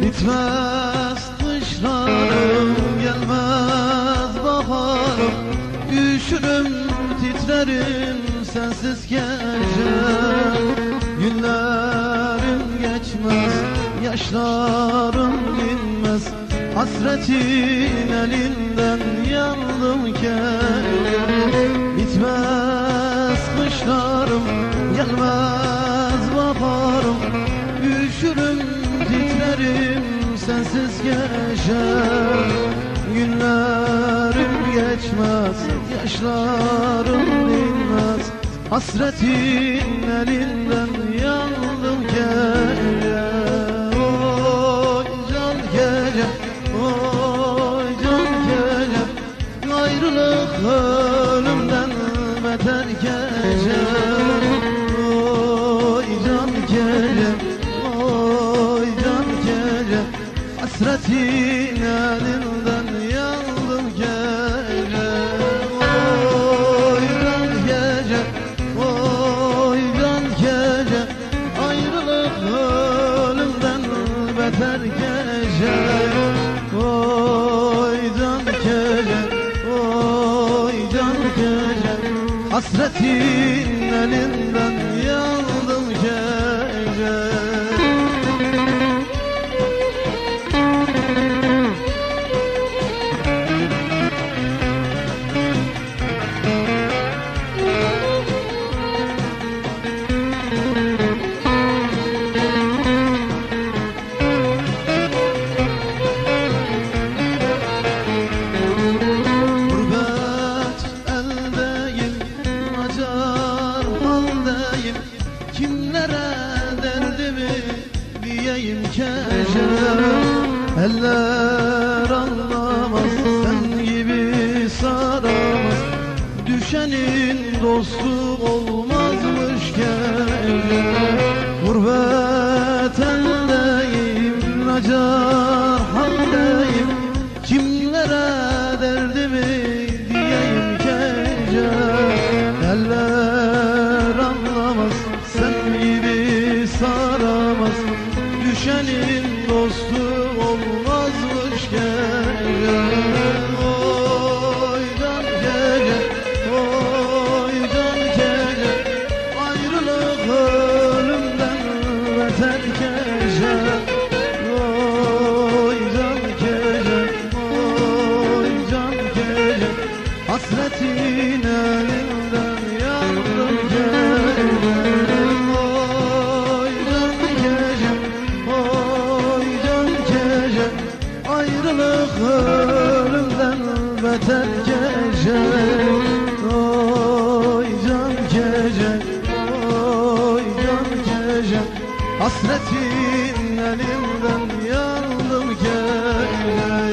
Bitmez kışlarım, gelmez baharım. Üşürüm, titrerim sensiz gece. Günlerim geçmez, yaşlarım dinmez. Hasretin elinden yandım kelle. Bitmez kışlarım, gelmez baharım. Üşürüm, titrerim sensiz gece. Günlerim geçmez, yaşlarım dinmez. Hasretin elinden yandım gece. Oy can gece, oy can gece. Ayrılık ölümden beter gece. Oy can gece, oy can gece. Hasretin elinden yandım gece. Oy can gece, oy can gece. Ayrılık ölümden beter gece. Oy can gece, oy can gece. Hasretin elinden yandım gece. Kimlere derdimi diyeyim kece. Eller anlamaz, sen gibi saramaz. Düşenin dostu olmazmış gece. Gurbet eldeyim, nacar haldeyim. Kimlere derdimi diyeyim kece. Eller anlamaz, sen gibi saramaz. Düşenin dostu olmazmış gece. Oy can gece, oy can gece. Ayrılık ölümden beter gece. Oy can gece, oy can gece. Hasretin elinden yandım gece. Oy can gece, oy can gece. Ayrılık ölümden beter gece. Oy can gece, oy can gece. Hasretin elimden yandım gece.